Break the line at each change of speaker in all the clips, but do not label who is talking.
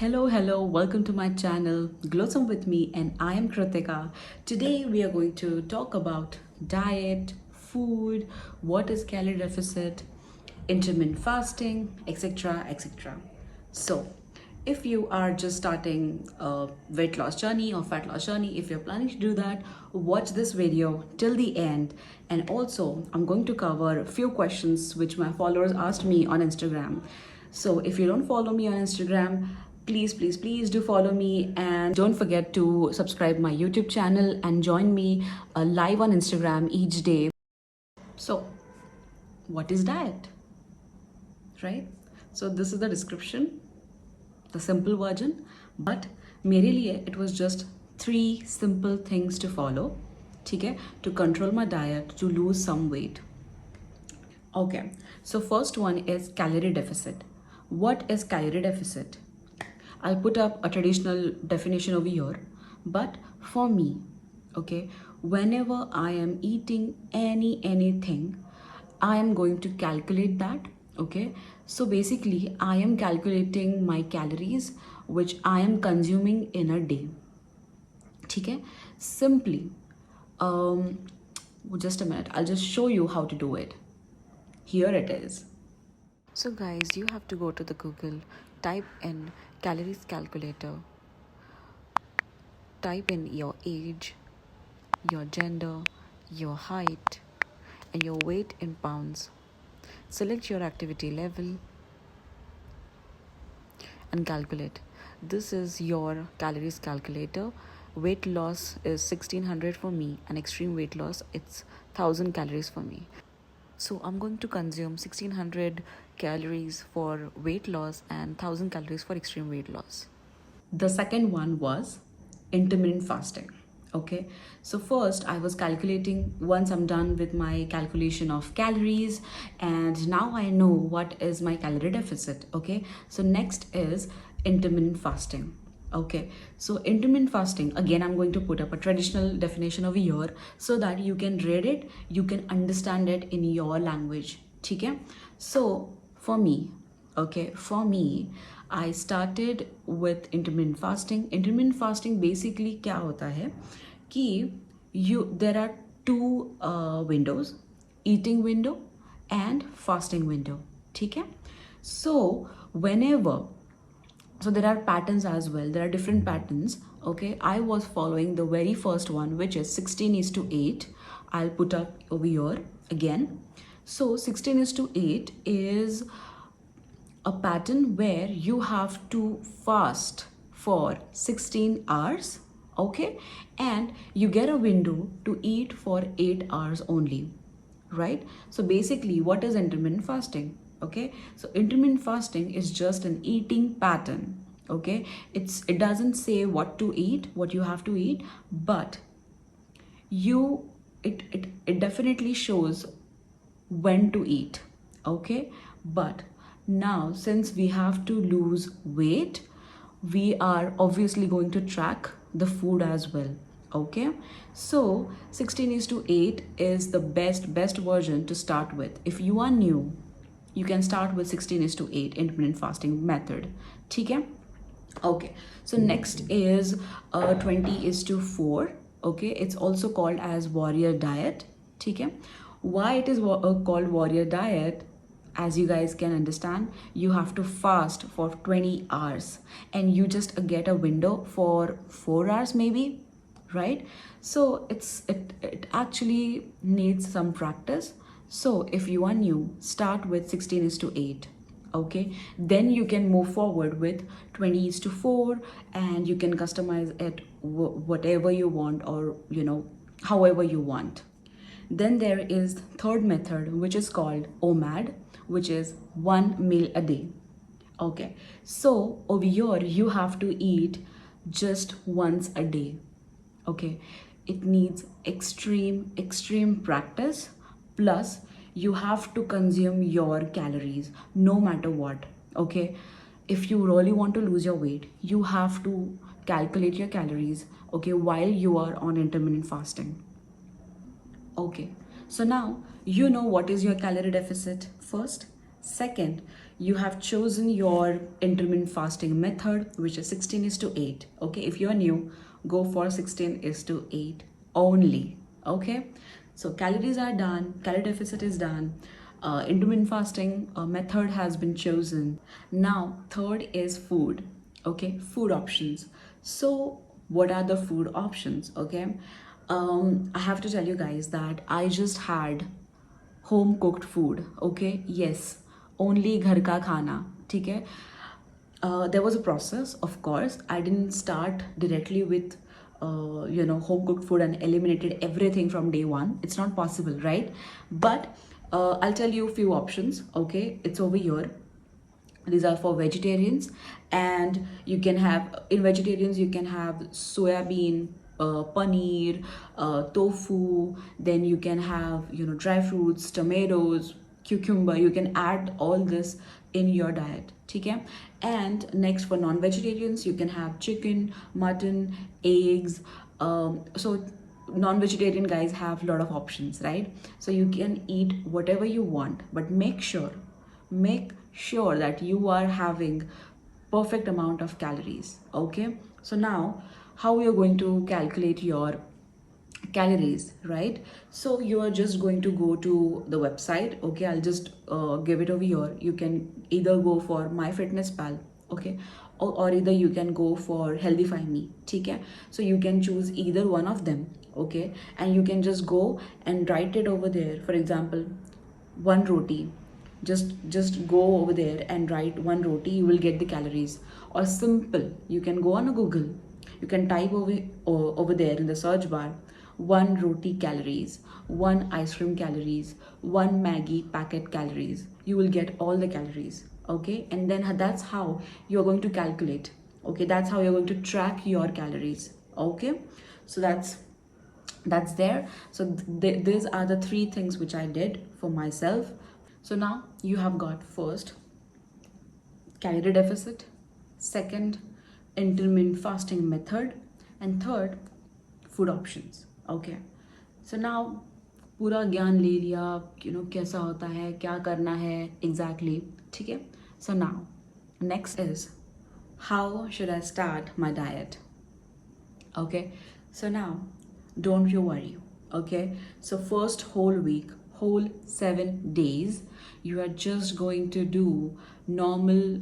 Hello, welcome to my channel Glossom with me, and I am Krutika. Today we are going to talk about diet, food, what is calorie deficit, intermittent fasting, etc. etc. So, if you are just starting a weight loss journey or fat loss journey, if you're planning to do that, watch this video till the end. And also, I'm going to cover a few questions which my followers asked me on Instagram. So if you don't follow me on Instagram, please do follow me, and don't forget to subscribe my YouTube channel and join me live on Instagram each day. So what is diet, right? So this is the description, the simple version, but मेरे लिए it was just 3 simple things to follow, ठीक है, to control my diet, to lose some weight. Okay, so first one is calorie deficit. What is calorie deficit? I'll put up a traditional definition over here, but for me, okay, whenever I am eating anything, I am going to calculate that. Okay, so basically I am calculating my calories which I am consuming in a day. ठीक है, simply just a minute, I'll just show you how to do it. Here it is. So guys, you have to go to the Google, type in calories calculator, type in your age, your gender, your height, and your weight in pounds. Select your activity level and calculate. This is your calories calculator. Weight loss is 1600 for me, and extreme weight loss, it's 1000 calories for me. So I'm going to consume 1600 calories for weight loss and 1000 calories for extreme weight loss. The second one was intermittent fasting. Okay, so first I was calculating. Once I'm done with my calculation of calories, and now I know what is my calorie deficit. Okay, so next is intermittent fasting. Okay, so intermittent fasting, again I'm going to put up a traditional definition over here so that you can read it, you can understand it in your language. Okay, so for me, I started with intermittent fasting. Intermittent fasting basically क्या होता है कि there are two windows, eating window and fasting window. ठीक है, so there are patterns as well, there are different patterns. Okay, I was following the very first one, which is 16:8. I'll put up over here again. So 16:8 is a pattern where you have to fast for 16 hours. Okay, and you get a window to eat for 8 hours only, right? So basically, what is intermittent fasting? Okay, so intermittent fasting is just an eating pattern. Okay, it doesn't say what to eat, what you have to eat, but it definitely shows when to eat. Okay, but now since we have to lose weight, we are obviously going to track the food as well. Okay, so 16:8 is the best version to start with. If you are new, you can start with 16:8 intermittent fasting method. Okay, okay, so next is 20:4. Okay, it's also called as warrior diet. Okay, why it is called warrior diet? As you guys can understand, you have to fast for 20 hours and you just get a window for 4 hours maybe, right? So it actually needs some practice. So if you are new, start with 16:8. Okay, then you can move forward with 20:4, and you can customize it whatever you want, or however you want. Then there is third method, which is called OMAD, which is 1 meal a day. Okay, so over here you have to eat just once a day. Okay, it needs extreme practice, plus you have to consume your calories no matter what. Okay, if you really want to lose your weight, you have to calculate your calories, okay, while you are on intermittent fasting. Okay, so now you know what is your calorie deficit. First, Second, you have chosen your intermittent fasting method, which is 16 is to 8. Okay, if you're new, go for 16 is to 8 only. Okay, so calories are done, calorie deficit is done, intermittent fasting method has been chosen. Now, third is food. Okay, food options. So, what are the food options? Okay, I have to tell you guys that I just had home cooked food okay yes only घर का खाना ठीक है there was a process of course I didn't start directly with home cooked food and eliminated everything from day one. It's not possible, right? But I'll tell you a few options. Okay, it's over here. These are for vegetarians, and you can have, in vegetarians you can have soya bean, paneer, tofu. Then you can have dry fruits, tomatoes, cucumber. You can add all this in your diet, okay? And next, for non-vegetarians, you can have chicken, mutton, eggs. So non-vegetarian guys have a lot of options, right? So you can eat whatever you want, but make sure that you are having perfect amount of calories. Okay, so now how you're going to calculate your calories, right? So you are just going to go to the website. Okay, I'll just give it over here. You can either go for MyFitnessPal, okay, or either you can go for Healthify Me, okay? So you can choose either one of them, okay, and you can just go and write it over there. For example, one roti, just go over there and write one roti, you will get the calories. Or simple, you can go on a Google, you can type over there in the search bar, one roti calories, one ice cream calories, one Maggie packet calories. You will get all the calories, okay? And then that's how you're going to calculate, okay? That's how you're going to track your calories, okay? So that's there. So these are the three things which I did for myself. So now you have got first calorie deficit, second intermittent fasting method, and third food options. Okay, so now पूरा ज्ञान ले लिया, कैसा होता है, क्या करना है exactly, ठीक है? So now next is how should I start my diet? Okay, so now don't you worry. Okay, so first whole 7 days, you are just going to do normal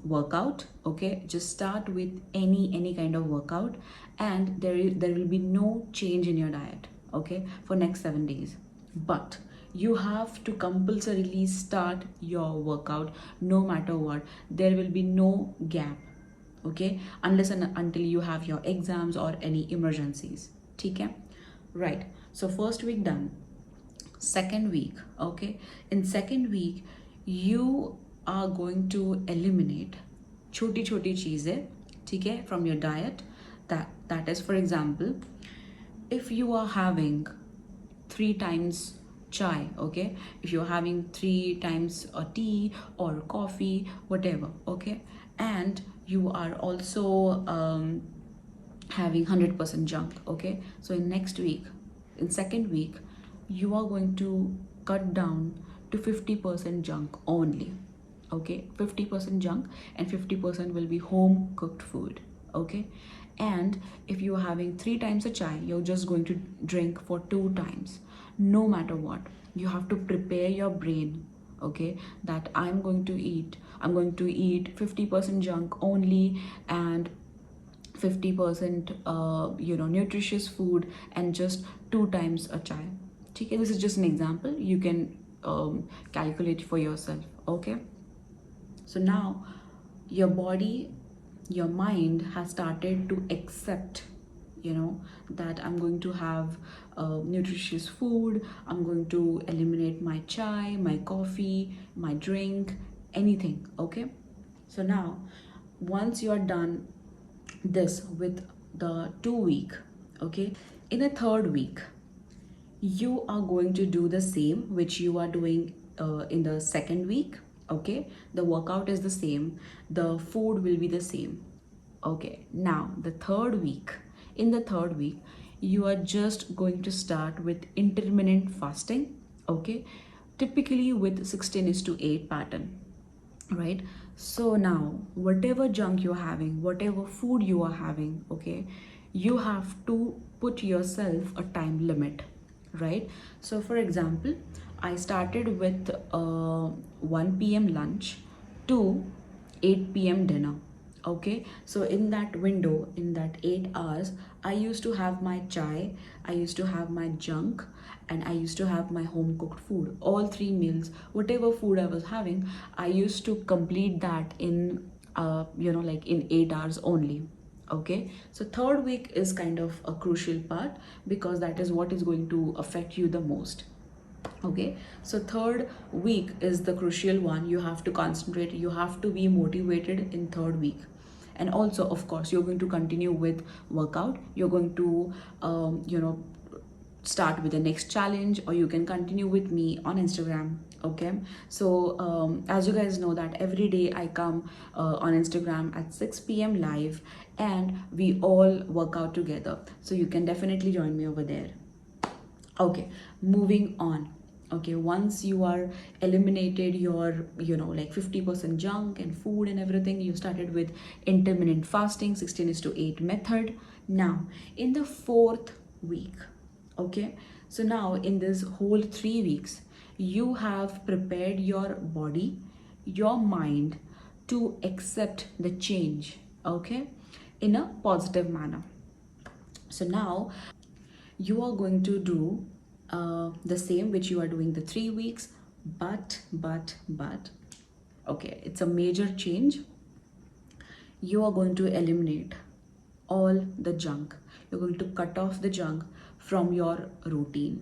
workout. Okay, just start with any kind of workout, and there will be no change in your diet, okay, for next 7 days. But you have to compulsorily start your workout no matter what. There will be no gap, okay, unless and until you have your exams or any emergencies, okay? Right, so first week done. Second week, okay, in second week you are going to eliminate छोटी छोटी चीज़ें, ठीक है, from your diet. That is, for example, if you are having 3 times chai, okay, if you're having 3 times a tea or coffee, whatever, okay, and you are also having 100% junk, okay, so in next week, in second week, you are going to cut down to 50% junk only, okay, 50% junk, and 50% will be home cooked food, okay. And if you are having 3 times a chai, you're just going to drink for 2 times. No matter what, you have to prepare your brain, okay, that I'm going to eat 50% junk only, and 50% nutritious food, and just 2 times a chai. Okay, this is just an example. You can calculate for yourself, okay. So now your body, your mind has started to accept, that I'm going to have nutritious food, I'm going to eliminate my chai, my coffee, my drink, anything, okay. So now once you are done this with the 2 week, okay, in the third week you are going to do the same which you are doing in the second week, okay. The workout is the same, the food will be the same, okay. Now the third week, in the third week you are just going to start with intermittent fasting, okay. typically with 16:8 pattern, right? So now whatever junk you're having, whatever food you are having, okay, you have to put yourself a time limit, right? So for example, I started with 1 p.m lunch to 8 p.m dinner. Okay, so in that window, in that 8 hours, I used to have my chai, I used to have my junk, and I used to have my home cooked food. All three meals, whatever food I was having, I used to complete that in like in 8 hours only. Okay, so third week is kind of a crucial part because that is what is going to affect you the most. Okay, so third week is the crucial one. You have to concentrate, you have to be motivated in third week. And also, of course, you're going to continue with workout, you're going to start with the next challenge, or you can continue with me on Instagram. Okay, so as you guys know that every day I come on Instagram at 6 p.m live, and we all work out together, so you can definitely join me over there. Okay, moving on. Okay, once you are eliminated your 50% junk and food and everything, you started with intermittent fasting 16:8 method. Now in the fourth week, okay, so now in this whole 3 weeks, you have prepared your body, your mind, to accept the change, okay, in a positive manner. So now you are going to do the same which you are doing the 3 weeks, but okay, it's a major change. You are going to eliminate all the junk, you're going to cut off the junk from your routine.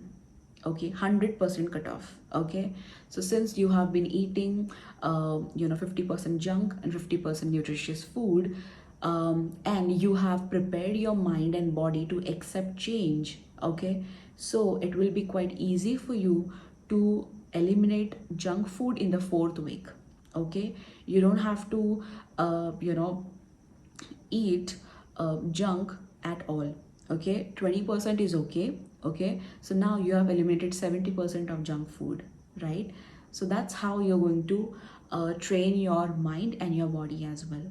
Okay, 100% cut off. Okay, so since you have been eating 50% junk and 50% nutritious food, and you have prepared your mind and body to accept change, okay, so it will be quite easy for you to eliminate junk food in the fourth week. Okay, you don't have to eat junk at all. Okay, 20% is okay. Okay, so now you have eliminated 70% of junk food, right? So that's how you're going to train your mind and your body as well.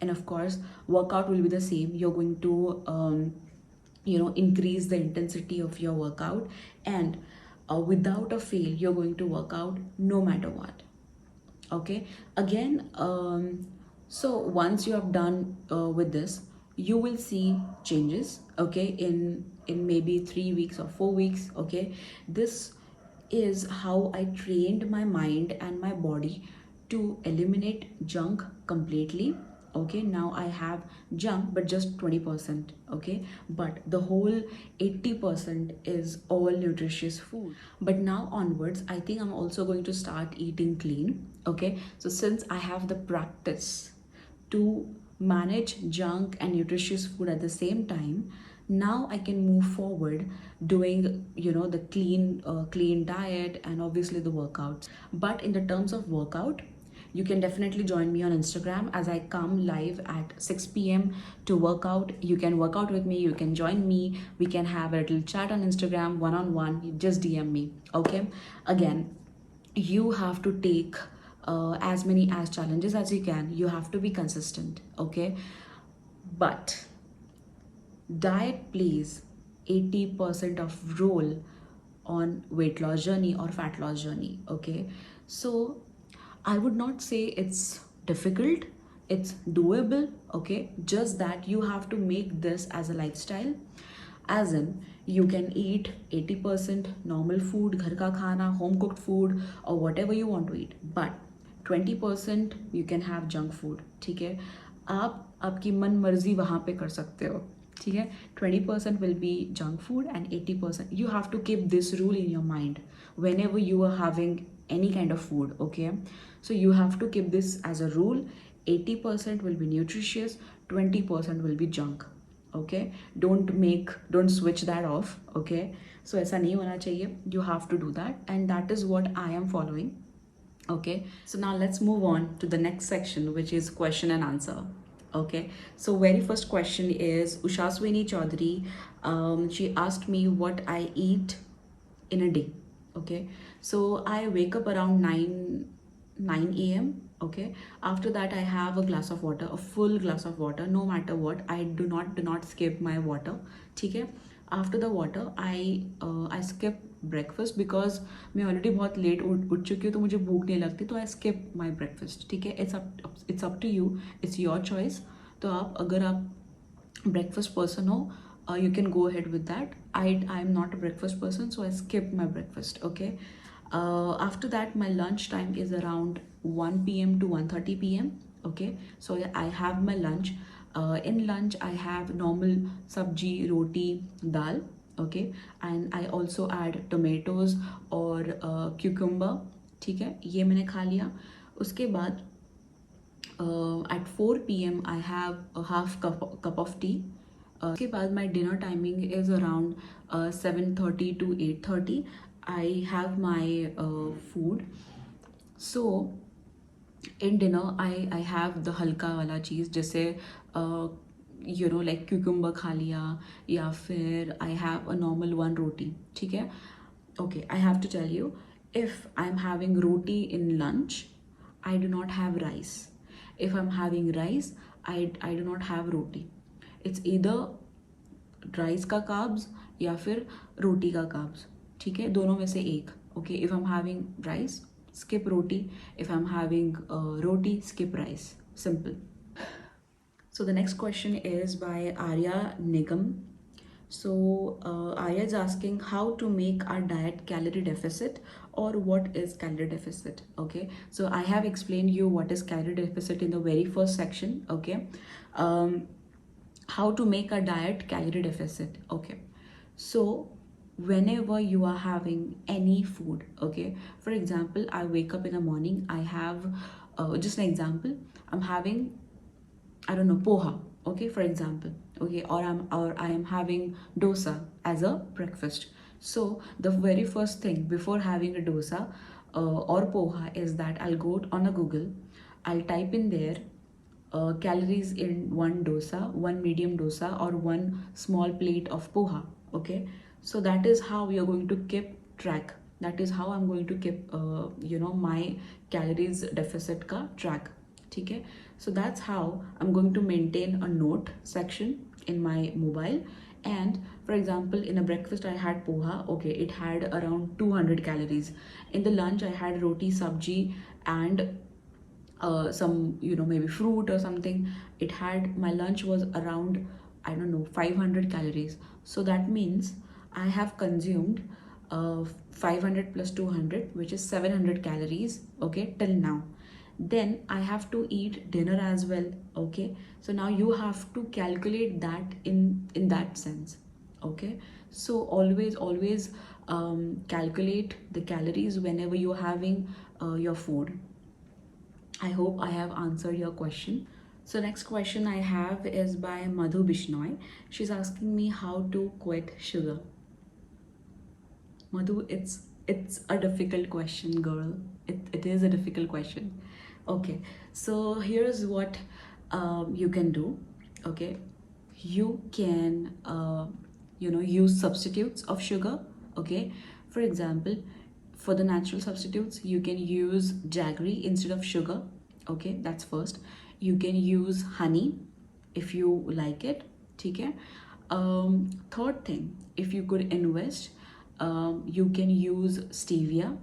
And of course, workout will be the same. You're going to increase the intensity of your workout, and without a fail, you're going to work out no matter what. Okay, again, so once you have done with this, you will see changes, okay, in maybe 3 weeks or 4 weeks. Okay, this is how I trained my mind and my body to eliminate junk completely. Okay, now I have junk but just 20%. Okay, but the whole 80% is all nutritious food. But now onwards, I think I'm also going to start eating clean. Okay, so since I have the practice to manage junk and nutritious food at the same time, now I can move forward doing the clean diet and obviously the workouts. But in the terms of workout, you can definitely join me on Instagram as I come live at 6 p.m to work out. You can work out with me, you can join me, we can have a little chat on Instagram one-on-one. You just DM me. Okay, again, you have to take as many as challenges as you can. You have to be consistent. Okay, but diet plays 80% of role on weight loss journey or fat loss journey. Okay, so I would not say it's difficult, it's doable. Okay, just that you have to make this as a lifestyle, as in you can eat 80% normal food, ghar ka khana, home cooked food, or whatever you want to eat, but 20% you can have junk food. ठीक है, आप आपकी मन मर्जी वहाँ पे कर सकते हो. ठीक है, 20% will be junk food and 80%. You have to keep this rule in your mind whenever you are having any kind of food. Okay, so you have to keep this as a rule. 80% will be nutritious, 20% will be junk. Okay, don't switch that off. Okay, so ऐसा नहीं होना चाहिए. You have to do that, and that is what I am following. Okay, so now let's move on to the next section, which is question and answer. Okay, so very first question is Ushaswini Chaudhary. She asked me what I eat in a day. Okay, So I wake up around 9 a.m. Okay, after that I have a glass of water, a full glass of water, no matter what. I do not skip my water. ठीक है. After the water I skip breakfast because मैं already बहुत late उठ चुकी हूँ, तो मुझे भूख नहीं लगती, तो I skip my breakfast. ठीक है. It's up to you, it's your choice. तो आप अगर आप breakfast person हो, you can go ahead with that. I'm not a breakfast person, so I skip my breakfast. Okay. After that my lunch time is around 1 p.m. to 1:30 p.m. Okay, so I have my lunch. In lunch I have normal sabji, roti, dal. Okay, and I also add tomatoes और cucumber. ठीक है, ये मैंने खा लिया. उसके बाद at 4 p.m. I have a half cup of tea. उसके बाद my dinner timing is around 7:30 to 8:30. I have my food. So in dinner I have the हल्का वाला चीज़, जैसे like cucumber खा लिया, या फिर I have a normal one roti. ठीक है. Okay, I have to tell you, if I'm having roti in lunch, I do not have rice. If I'm having rice, I do not have roti. It's either rice का carbs या फिर रोटी का carbs. ठीक है, दोनों में से एक. Okay, if I am having rice, skip roti. If I'm having roti, skip rice. Simple. So the next question is by Arya Nigam. So Arya is asking how to make our diet calorie deficit, or what is calorie deficit. Okay, so I have explained you what is calorie deficit in the very first section. Okay, how to make a diet calorie deficit. Okay, so whenever you are having any food, okay, for example, I wake up in the morning, I have just an example, I'm having, I don't know, poha. Okay, for example. Okay, or I am having dosa as a breakfast. So the very first thing before having a dosa or poha is that I'll go on a Google, I'll type in there calories in one dosa, one medium dosa, or one small plate of poha. Okay, so that is how we are going to keep track. That is how I'm going to keep my calories deficit ka track. ठीक है, so that's how I'm going to maintain a note section in my mobile. And for example, in a breakfast I had poha. Okay, it had around 200 calories. In the lunch I had roti, sabji, and some maybe fruit or something. It had, my lunch was around, I don't know, 500 calories. So that means I have consumed 500 plus 200, which is 700 calories. Okay, till now. Then I have to eat dinner as well. Okay, so now you have to calculate that in that sense. Okay, so always calculate the calories whenever you're having your food. I hope I have answered your question. So next question I have is by Madhu Bishnoi. She's asking me how to quit sugar. Madhu, it's a difficult question, girl. It is a difficult question. Okay, so here's what you can do. Okay, you can use substitutes of sugar. Okay, for example, for the natural substitutes you can use jaggery instead of sugar. Okay, that's first. You can use honey if you like it. ठीक है. Third thing, if you could invest, you can use stevia.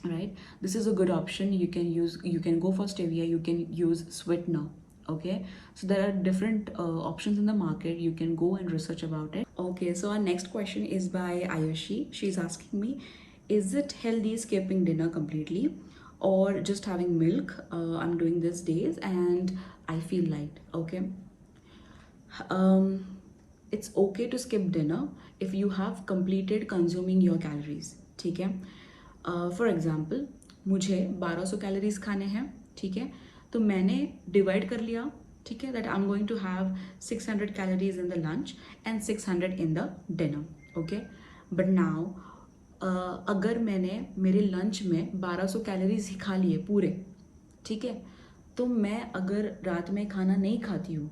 Right, this is a good option. You can go for stevia, you can use sweetener. Okay, so there are different options in the market. You can go and research about it. Okay, so our next question is by Ayushi. She's asking me, is it healthy skipping dinner completely or just having milk? I'm doing this days and I feel light. Okay, it's okay to skip dinner if you have completed consuming your calories. ठीक है. For example, मुझे 1200 calories खाने हैं. ठीक है, तो मैंने divide कर लिया. ठीक है, that I am going to have 600 calories in the lunch and 600 in the dinner. Okay, but now अगर मैंने मेरे लंच में 1200 कैलोरीज ही खा लिए पूरे, ठीक है, तो मैं अगर रात में खाना नहीं खाती हूँ,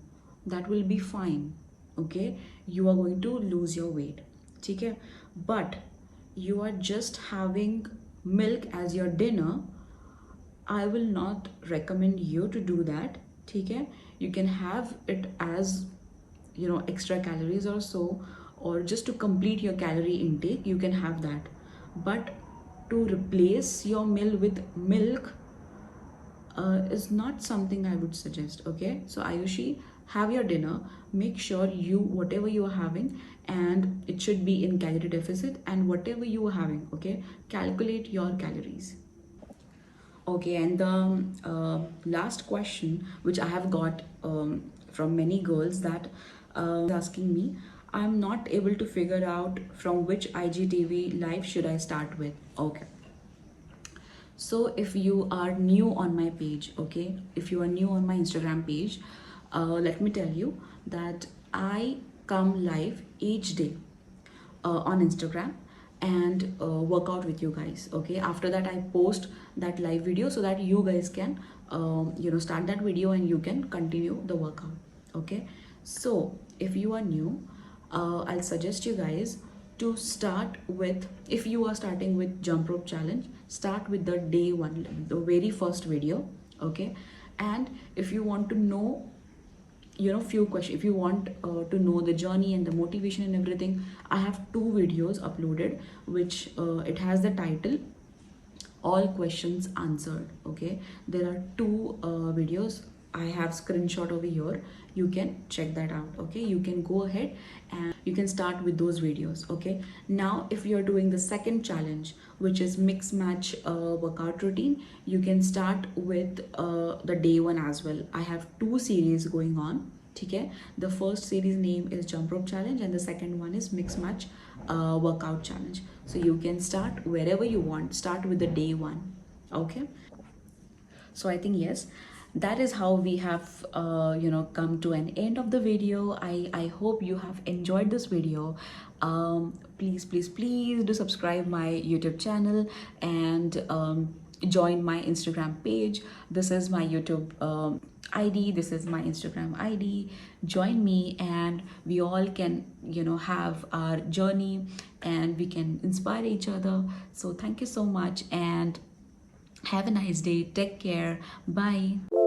that will be fine. Okay, you are going to lose your weight. ठीक है, but you are just having milk as your dinner, I will not recommend you to do that. Okay, you can have it as, you know, extra calories or so, or just to complete your calorie intake, you can have that. But to replace your meal with milk is not something I would suggest. Okay, so Ayushi, have your dinner, make sure you, whatever you are having, and it should be in calorie deficit, and whatever you are having, okay, calculate your calories. Okay, and the last question which I have got from many girls, that asking me, I'm not able to figure out from which IGTV live should I start with. Okay, so if you are new on my page, okay, if you are new on my Instagram page, let me tell you that I come live each day on Instagram and work out with you guys. Okay, after that I post that live video so that you guys can you know, start that video and you can continue the workout. Okay, so if you are new, I'll suggest you guys to start with, if you are starting with jump rope challenge, start with the day one, the very first video. Okay, and if you want to know, you know, few questions, if you want to know the journey and the motivation and everything, I have 2 videos uploaded, which it has the title all questions answered. Okay, there are 2 videos, I have screenshot over here, you can check that out. Okay, you can go ahead and you can start with those videos. Okay, now if you're doing the second challenge, which is mix match workout routine, you can start with the day one as well. I have 2 series going on. Okay, the first series name is jump rope challenge and the second one is mix match workout challenge. So you can start wherever you want, start with the day one. Okay, so I think yes, that is how we have you know, come to an end of the video. I hope you have enjoyed this video. Please please please do subscribe my YouTube channel and join my Instagram page. This is my YouTube ID, this is my Instagram ID. Join me and we all can, you know, have our journey and we can inspire each other. So thank you so much and have a nice day. Take care. Bye.